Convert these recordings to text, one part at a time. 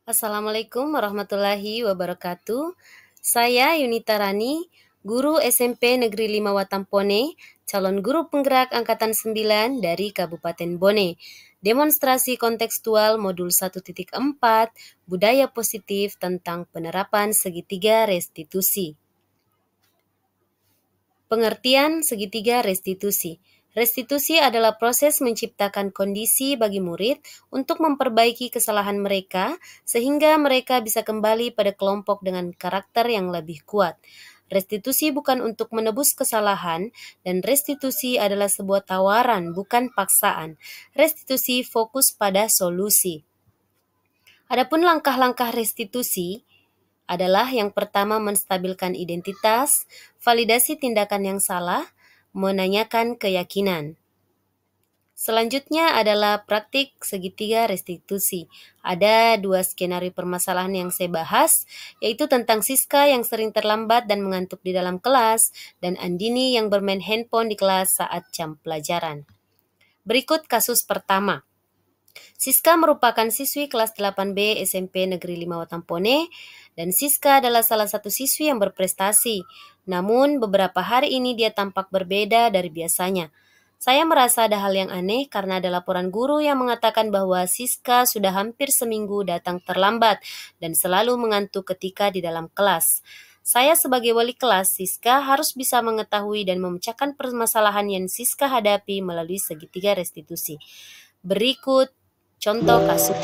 Assalamualaikum warahmatullahi wabarakatuh. Saya Yunita Rani, guru SMP Negeri 5 Watampone, calon guru penggerak Angkatan 9 dari Kabupaten Bone. Demonstrasi kontekstual modul 1.4, budaya positif tentang penerapan segitiga restitusi. Pengertian segitiga restitusi. Restitusi adalah proses menciptakan kondisi bagi murid untuk memperbaiki kesalahan mereka sehingga mereka bisa kembali pada kelompok dengan karakter yang lebih kuat. Restitusi bukan untuk menebus kesalahan, dan restitusi adalah sebuah tawaran, bukan paksaan. Restitusi fokus pada solusi. Adapun langkah-langkah restitusi adalah yang pertama menstabilkan identitas, validasi tindakan yang salah, menanyakan keyakinan. Selanjutnya adalah praktik segitiga restitusi. Ada dua skenario permasalahan yang saya bahas, yaitu tentang Siska yang sering terlambat dan mengantuk di dalam kelas, dan Andini yang bermain handphone di kelas saat jam pelajaran. Berikut kasus pertama. Siska merupakan siswi kelas 8B SMP Negeri 5 Watampone, dan Siska adalah salah satu siswi yang berprestasi. Namun, beberapa hari ini dia tampak berbeda dari biasanya. Saya merasa ada hal yang aneh karena ada laporan guru yang mengatakan bahwa Siska sudah hampir seminggu datang terlambat dan selalu mengantuk ketika di dalam kelas. Saya sebagai wali kelas Siska harus bisa mengetahui dan memecahkan permasalahan yang Siska hadapi melalui segitiga restitusi. Berikut contoh kasus.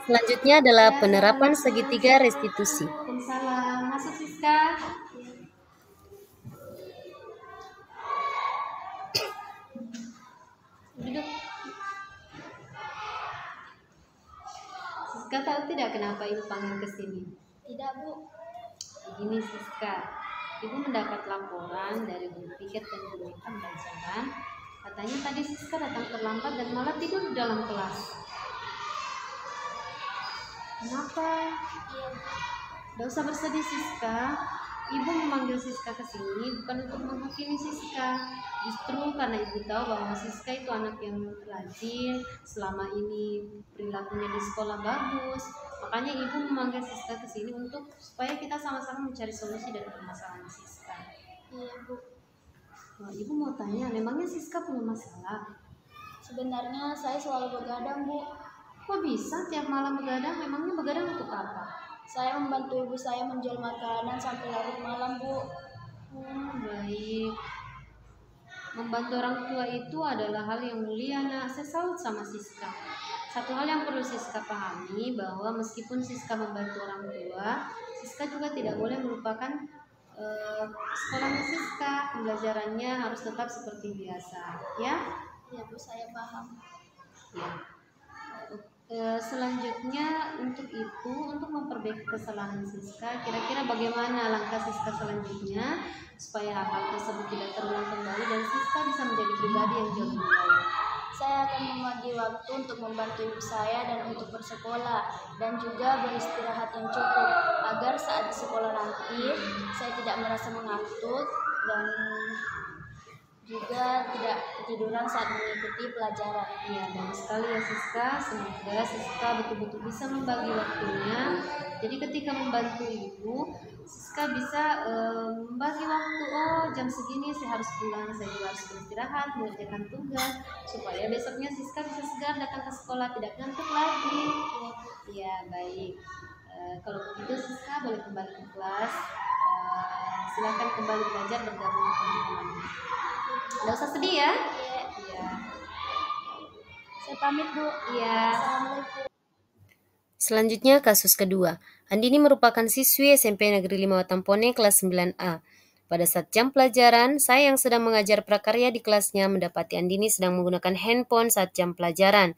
Selanjutnya adalah penerapan segitiga restitusi. Waalaikumsalam. Masuk Siska. Duduk. Siska tahu tidak kenapa Ibu panggil ke sini? Tidak, Bu. Begini Siska, Ibu mendapat laporan dari guru piket dan guru pembelajaran. Katanya tadi Siska datang terlambat dan malah tidur di dalam kelas. Kenapa? Gak usah bersedih Siska. Ibu memanggil Siska ke sini bukan untuk menghakimi Siska. Justru karena Ibu tahu bahwa Siska itu anak yang rajin, selama ini perilakunya di sekolah bagus. Makanya Ibu memanggil Siska ke sini untuk supaya kita sama-sama mencari solusi dari permasalahan Siska. Iya, Bu. Nah, Ibu mau tanya, memangnya Siska punya masalah? Sebenarnya saya selalu begadang, Bu. Kok bisa tiap malam begadang? Memangnya begadang untuk apa? Saya membantu ibu saya menjual makanan sampai larut malam, Bu. Baik. Membantu orang tua itu adalah hal yang mulia, nak. Saya salut sama Siska. Satu hal yang perlu Siska pahami, bahwa meskipun Siska membantu orang tua, Siska juga tidak boleh melupakan sekolahnya Siska. Pembelajarannya harus tetap seperti biasa, ya? Iya, Bu, saya paham. Ya. Selanjutnya untuk memperbaiki kesalahan Siska, kira-kira bagaimana langkah Siska selanjutnya supaya hal tersebut tidak terulang kembali dan Siska bisa menjadi pribadi yang jauh lebih baik? Saya akan membagi waktu untuk membantu ibu saya dan untuk bersekolah dan juga beristirahat yang cukup agar saat di sekolah nanti saya tidak merasa mengantuk dan juga tidak ketiduran saat mengikuti pelajaran. Ya, bagus sekali ya Siska. Semoga Siska betul-betul bisa membagi waktunya. Jadi ketika membantu ibu, Siska bisa membagi waktu, jam segini saya harus pulang, saya juga harus beristirahat, mengerjakan tugas, supaya besoknya Siska bisa segar datang ke sekolah, tidak ngantuk lagi. Ya baik. Kalau begitu Siska boleh kembali ke kelas. Silakan kembali belajar bergabung dengan teman-teman. Nggak usah sedih ya. Iya. Saya pamit, Bu. Iya. Assalamualaikum. Selanjutnya kasus kedua. Andini merupakan siswi SMP Negeri 5 Watampone kelas 9A. Pada saat jam pelajaran, saya yang sedang mengajar prakarya di kelasnya mendapati Andini sedang menggunakan handphone saat jam pelajaran.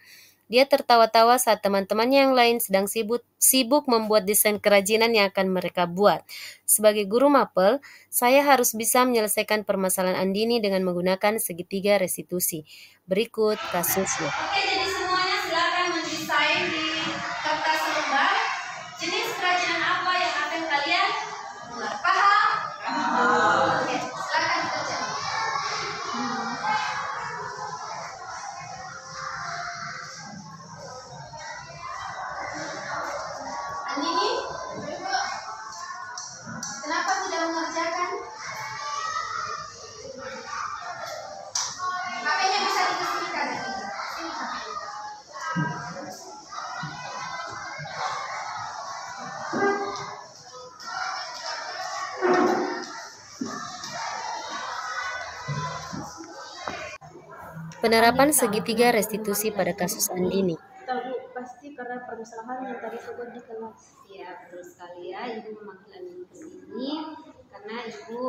Dia tertawa-tawa saat teman-temannya yang lain sedang sibuk membuat desain kerajinan yang akan mereka buat. Sebagai guru mapel, saya harus bisa menyelesaikan permasalahan Andini dengan menggunakan segitiga restitusi. Berikut kasusnya. Oke, jadi semuanya silakan mendesain di kertas lembar jenis kerajinan apa yang akan kalian buat. Paham? Oke, silakan kerja. Andini, kenapa tidak mengerjakan? HP-nya bisa dikasihkan. Sini, Kak. Penerapan segitiga restitusi pada kasus Andini. Tahu pasti karena permasalahan yang tadi sebut di kelas. Iya, betul sekali ya. Ibu memanggil Andini ke sini karena Ibu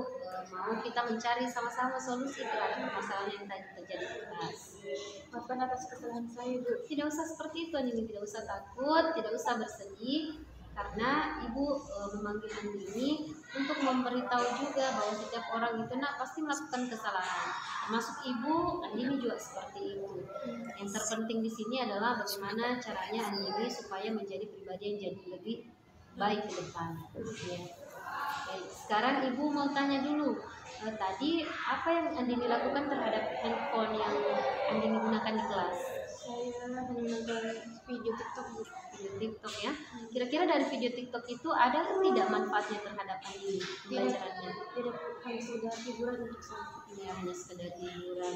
mau kita mencari sama-sama solusi terhadap permasalahan yang tadi terjadi di kelas. Maafkan atas kesalahan saya, Bu. Tidak usah seperti itu, Andini. Tidak usah takut, tidak usah bersedih. Karena Ibu memanggil Andini untuk memberitahu juga bahwa setiap orang itu pasti melakukan kesalahan. Termasuk Ibu, Andini juga seperti itu. Yang terpenting di sini adalah bagaimana caranya Andini supaya menjadi pribadi yang jadi lebih baik ke depan. Ya. Baik, sekarang Ibu mau tanya dulu. Tadi apa yang Andini lakukan terhadap handphone yang Andini gunakan di kelas? Saya menonton video TikTok, Bu. Video TikTok ya. Kira-kira dari video TikTok itu ada tidak manfaatnya terhadap Andini pembelajarannya? Tidak hanya sekedar hiburan untuk saya. Ya, hanya sekedar hiburan.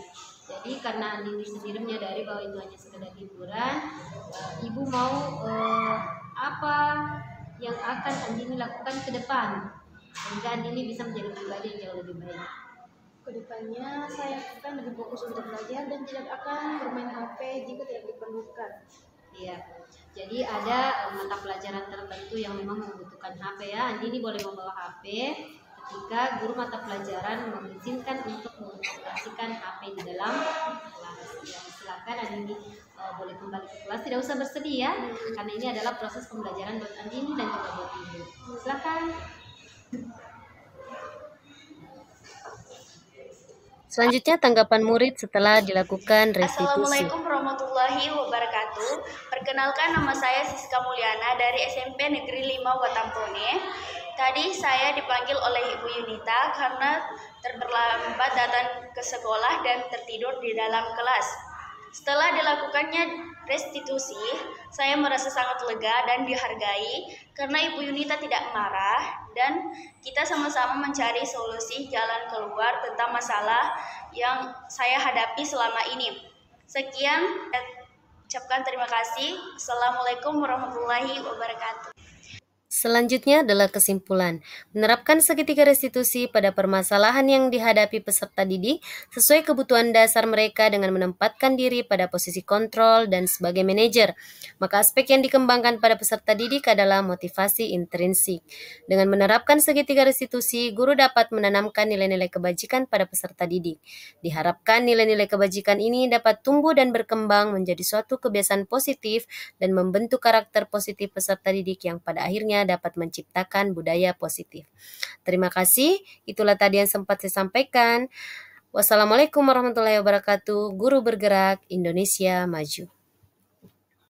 Jadi karena Andini sendiri menyadari bahwa itu hanya sekedar hiburan, Ibu mau apa yang akan Andini lakukan ke depan sehingga Andini bisa menjadi pribadi yang jauh lebih baik. Kedepannya saya akan lebih fokus untuk belajar dan tidak akan bermain HP jika tidak diperlukan. Iya. Jadi ada mata pelajaran tertentu yang memang membutuhkan HP ya. Andini boleh membawa HP ketika guru mata pelajaran mengizinkan untuk mengoperasikan HP di dalam kelas. Ya, silakan Andini boleh kembali ke kelas. Tidak usah bersedih ya, karena ini adalah proses pembelajaran buat Andini dan juga buat Ibu. Silakan. Selanjutnya tanggapan murid setelah dilakukan restitusi. Assalamualaikum warahmatullahi wabarakatuh. Perkenalkan, nama saya Siska Mulyana dari SMP Negeri 5 Watampone. Tadi saya dipanggil oleh Ibu Yunita karena terlambat datang ke sekolah dan tertidur di dalam kelas. Setelah dilakukannya restitusi, saya merasa sangat lega dan dihargai karena Ibu Yunita tidak marah dan kita sama-sama mencari solusi jalan keluar tentang masalah yang saya hadapi selama ini. Sekian, ucapkan terima kasih. Assalamualaikum warahmatullahi wabarakatuh. Selanjutnya adalah kesimpulan. Menerapkan segitiga restitusi pada permasalahan yang dihadapi peserta didik sesuai kebutuhan dasar mereka dengan menempatkan diri pada posisi kontrol dan sebagai manajer. Maka aspek yang dikembangkan pada peserta didik adalah motivasi intrinsik. Dengan menerapkan segitiga restitusi, guru dapat menanamkan nilai-nilai kebajikan pada peserta didik. Diharapkan nilai-nilai kebajikan ini dapat tumbuh dan berkembang menjadi suatu kebiasaan positif dan membentuk karakter positif peserta didik yang pada akhirnya dapat menciptakan budaya positif. Terima kasih, itulah tadi yang sempat saya sampaikan. Wassalamualaikum warahmatullahi wabarakatuh. Guru bergerak, Indonesia maju.